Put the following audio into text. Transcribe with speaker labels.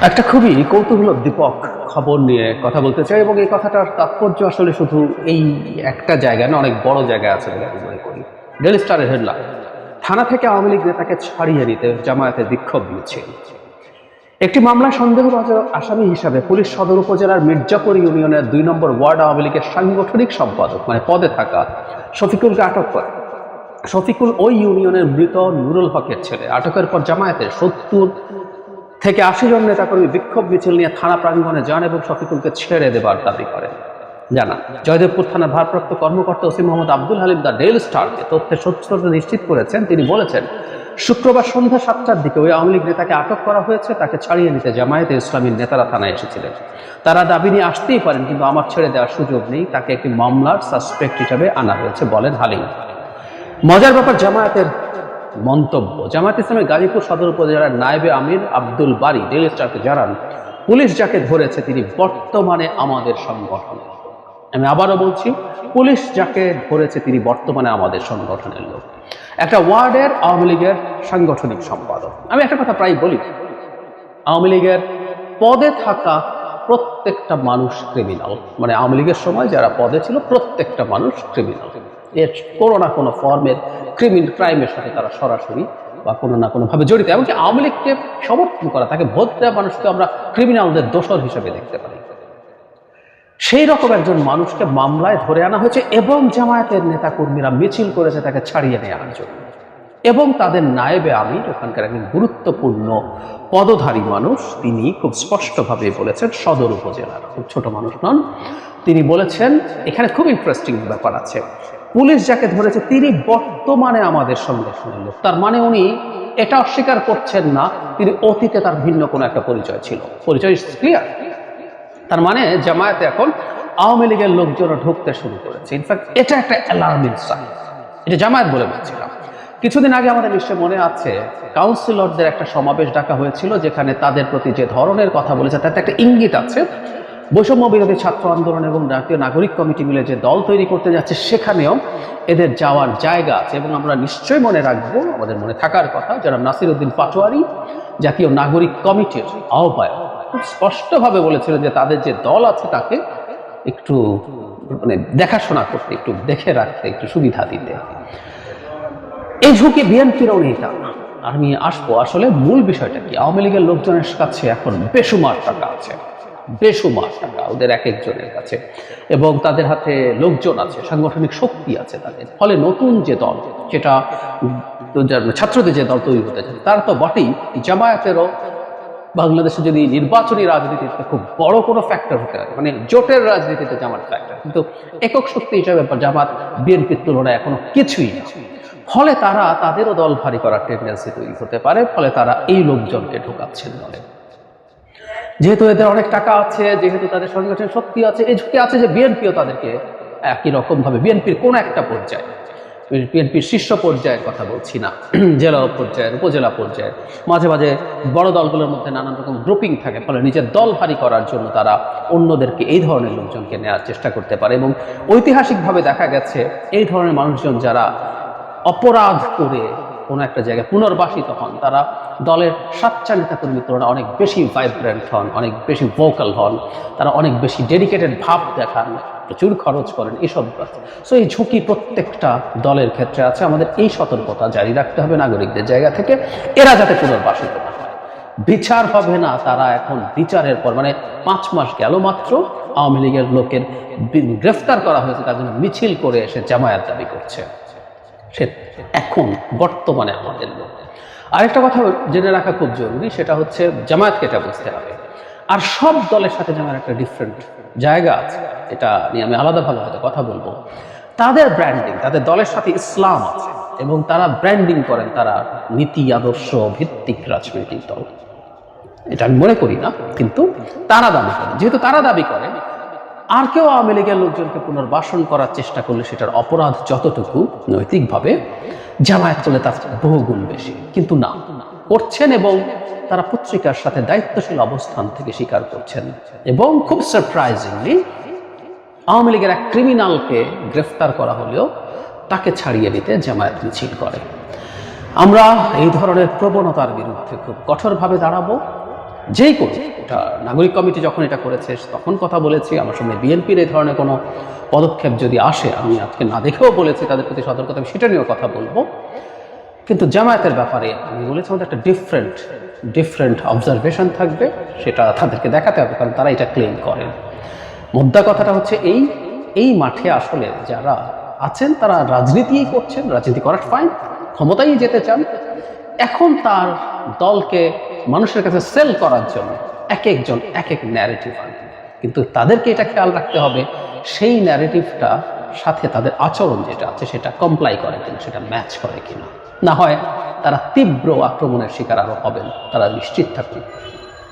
Speaker 1: একটা খুবই কৌতূহলোদ্দীপক খবর নিয়ে কথা বলতে চাই, এবং এই কথাটার তাৎপর্য আসলে শুধু এই একটা জায়গায় না, অনেক বড় জায়গায় আছে বলে আমি মনে করি। ডেইলি স্টারের হেডলাইন, থানা থেকে আওয়ামী লীগ নেতাকে ছাড়িয়ে নিতে জামায়াতের বিক্ষোভ মিছিল। একটি মামলায় সন্দেহভাজন আসামি হিসাবে পুলিশ সদর উপজেলার মির্জাপুর ইউনিয়নের ২ নম্বর ওয়ার্ড আওয়ামী লীগের সাংগঠনিক সম্পাদক মানে পদে থাকা শফিকুলকে আটক করে। শফিকুল ওই ইউনিয়নের মৃত নুরুল হকের ছেলে। আটকের পর জামায়াতের ৭০ থেকে ৮০ জন নেতাকর্মী বিক্ষোভ মিছিল নিয়ে থানা প্রাঙ্গণে যান এবং শফিকুলকে ছেড়ে দেবার দাবি করেন। জানা জয়দেবপুর থানার ভারপ্রাপ্ত কর্মকর্তা OC Mohammad Abdul Halim the daily স্টারকে তথ্যের সত্যতা নিশ্চিত করেছেন। তিনি বলেছেন, শুক্রবার সন্ধ্যা ৭টার দিকে ওই আওয়ামী লীগ নেতাকে আটক করা হয়েছে। তাকে ছাড়িয়ে নিতে জামায়াতে ইসলামীর নেতারা থানায় এসেছিলেন। তারা দাবি নিয়ে আসতেই পারেন, কিন্তু আমার ছেড়ে দেওয়ার সুযোগ নেই। তাকে একটি মামলার সাসপেক্ট হিসাবে আনা হয়েছে বলেন হালিম। মজার ব্যাপার, জামায়াতের মন্তব্য। জামায়াত ইসলামের গাজীপুর সদর উপজেলার নায়েবে আমির আব্দুল বারী ডেইলি স্টারকে জানান, পুলিশ যাকে ধরেছে তিনি বর্তমানে আমাদের সংগঠনের লোক। আমি আবারও বলছি, পুলিশ যাকে ধরেছে তিনি বর্তমানে আমাদের সংগঠনের লোক। একটা ওয়ার্ডের আওয়ামী লীগের সাংগঠনিক সম্পাদক। আমি একটা কথা প্রায় বলি, আওয়ামী লীগের পদে থাকা প্রত্যেকটা মানুষ ক্রিমিনাল। মানে আওয়ামী লীগের সময় যারা পদে ছিল প্রত্যেকটা মানুষ ক্রিমিনাল। এর কোনো না কোনো ফর্মের ক্রাইমের সাথে তারা সরাসরি বা কোনো না কোনোভাবে জড়িত। এমনকি আওয়ামী লীগকে সমর্থন করা, তাকে ভোট দেওয়া মানুষকে আমরা ক্রিমিনালদের দোষর হিসেবে দেখতে পারি। সেই রকম একজন মানুষকে মামলায় ধরে আনা হয়েছে এবং জামায়াতের নেতাকর্মীরা মিছিল করেছে তাকে ছাড়িয়ে নেওয়ার জন্য। এবং তাদের নায়েবে আমির, ওখানকার একজন গুরুত্বপূর্ণ পদধারী মানুষ, তিনি খুব স্পষ্টভাবে বলেছেন, সদর উপজেলার খুব ছোট মানুষ নন, তিনি বলেছেন এখানে খুব ইন্টারেস্টিং ব্যাপার আছে। পুলিশ যাকে ধরেছে তিনি বর্তমানে আমাদের সংগঠনের লোক। তার মানে উনি এটা অস্বীকার করছেন না তিনি অতীতে তার ভিন্ন কোনো একটা পরিচয় ছিল। পরিচয় ক্লিয়ার। তার মানে জামায়াতে এখন আওয়ামী লীগের লোকজন ঢুকতে শুরু করেছে। ইনফ্যাক্ট এটা একটা অ্যালার্মিং সাইন। এটা জামায়াত বলে বলছিলাম। কিছুদিন আগে আমাদের নিশ্চয় মনে আছে, কাউন্সিলরদের একটা সমাবেশ ডাকা হয়েছিল, যেখানে তাদের প্রতি যে ধরনের কথা বলেছে তাতে একটা ইঙ্গিত আছে। বৈষম্য বিরোধী ছাত্র আন্দোলন এবং জাতীয় নাগরিক কমিটি মিলে যে দল তৈরি করতে যাচ্ছে, সেখানেও এদের যাওয়ার জায়গা আছে। এবং আমরা নিশ্চয়ই মনে রাখবো, আমাদের মনে থাকার কথা, যারা নাসিরউদ্দিন পাটোয়ারি জাতীয় নাগরিক কমিটির আহ্বায়ক খুব স্পষ্টভাবে বলেছিলেন যে তাদের যে দল আছে তাকে একটু দেখাশোনা করতে, একটু দেখে রাখতে, একটু সুবিধা দিতে। এই ঝুঁকি বিএনপিরও নেই তা না। আমি আসবো আসলে মূল বিষয়টা কি। আওয়ামী লীগের লোকজনের কাছে এখন বেসুমার টাকা আছে, বেসুমার টাকা ওদের এক একজনের কাছে, এবং তাদের হাতে লোকজন আছে, সাংগঠনিক শক্তি আছে তাদের। ফলে নতুন যে দল, যেটা ছাত্রদের যে দল তৈরি হতে চায়, তার তো বটেই, জামায়াতেরও বাংলাদেশে যদি নির্বাচনী রাজনীতিতে খুব বড় কোনো ফ্যাক্টর হতে হয়, মানে জোটের রাজনীতিতে জামাত ফ্যাক্টর, কিন্তু একক শক্তি হিসাবে জামাত বিএনপির তুলনায় এখনো কিছুই না। ফলে তারা তাদেরও দল ভারী করার টেন্ডেন্সি তৈরি হতে পারে। ফলে তারা এই লোকজনকে ঢোকাচ্ছেন দলে। যেহেতু এদের অনেক টাকা আছে, যেহেতু তাদের সাংগঠনিক শক্তি আছে, এই ঝুঁকি আছে যে বিএনপিও তাদেরকে একই রকম ভাবে, বিএনপির কোন একটা পর্যায়ে, বিএনপির শীর্ষ পর্যায়ের কথা বলছি না, জেলা পর্যায়ের, উপজেলা পর্যায়ের, মাঝে মাঝে বড় দলগুলোর মধ্যে নানান রকম গ্রুপিং থাকে। ফলে নিজের দল ভারী করার জন্য তারা অন্যদেরকে এই ধরনের লোকজনকে নেওয়ার চেষ্টা করতে পারে। এবং ঐতিহাসিকভাবে দেখা গেছে, এই ধরনের মানুষজন যারা অপরাধ করে কোনো একটা জায়গায় পুনর্বাসিত হন, তারা দলের সাচ্চা নেতাকর্মীর তুলনায় অনেক বেশি ভাইব্রেন্ট হন, অনেক বেশি ভোকাল হন, তারা অনেক বেশি ডেডিকেটেড ভাব দেখান, প্রচুর খরচ করেন, এসব কাজ। সো এই ঝুঁকি প্রত্যেকটা দলের ক্ষেত্রে আছে। আমাদের এই সতর্কতা জারি রাখতে হবে নাগরিকদের জায়গা থেকে, এরা যাতে পুনর্বাসিত না হয়। বিচার হবে না, তারা এখন বিচারের পর, মানে 5 মাস গেল মাত্র আওয়ামী লীগের লোকের গ্রেফতার করা হয়েছে, তার জন্য মিছিল করে এসে জামায়াত দাবি করছে। সে এখন বর্তমানে আমাদের লোক। আরেকটা কথা জেনে রাখা খুব জরুরি, সেটা হচ্ছে জামায়াতকে এটা বুঝতে হবে। আর সব দলের সাথে যেমন একটা ডিফারেন্ট জায়গা আছে, এটা নিয়ে আমি আলাদাভাবে হয়তো কথা বলবো। তাদের ব্র্যান্ডিং, তাদের দলের সাথে ইসলাম আছে, এবং তারা ব্র্যান্ডিং করেন তারা নীতি আদর্শ ভিত্তিক রাজনৈতিক দল। এটা আমি মনে করি না, কিন্তু তারা দাবি করেন। যেহেতু তারা দাবি করেন, আর কেউ আওয়ামী লীগের লোকজনকে পুনর্বাসন করার চেষ্টা করলে সেটার অপরাধ যতটুকু নৈতিকভাবে, জামায়াত করলে তার বহুগুণ বেশি। কিন্তু না, করছেন, এবং তারা পত্রিকার সাথে দায়িত্বশীল অবস্থান থেকে স্বীকার করছেন। এবং খুব সারপ্রাইজিংলি আওয়ামী লীগের এক ক্রিমিনালকে গ্রেফতার করা হলেও তাকে ছাড়িয়ে নিতে জামায়াত মিছিল করে। আমরা এই ধরনের প্রবণতার বিরুদ্ধে খুব কঠোরভাবে দাঁড়াবো। যেই করুক, এটা নাগরিক কমিটি যখন এটা করেছে তখন কথা বলেছি, আমার সামনে বিএনপির এই ধরনের কোনো পদক্ষেপ যদি আসে, আমি আজকে না দেখেও বলেছি তাদের প্রতি সতর্কতা, আমি সেটা নিয়েও কথা বলবো। কিন্তু জামায়াতের ব্যাপারে আমি বলেছি আমাদের একটা ডিফারেন্ট অবজারভেশন থাকবে, সেটা তাদেরকে দেখাতে হবে, কারণ তারা এটা ক্লেম করেন। মুদ্রা কথাটা হচ্ছে এই মাঠে আসলে যারা আছেন তারা রাজনীতিই করছেন, রাজনীতি করার ফাইন, ক্ষমতায় যেতে চান। এখন তার দলকে মানুষের কাছে সেল করার জন্য এক একজন এক এক ন্যারেটিভ আনবে, কিন্তু তাদেরকে এটা খেয়াল রাখতে হবে সেই ন্যারেটিভটা সাথে তাদের আচরণ যেটা আছে সেটা কমপ্লাই করে কিনা, সেটা ম্যাচ করে কিনা। না হয় তারা তীব্র আক্রমণের শিকার আরো হবেন, তারা নিশ্চিত থাকুন।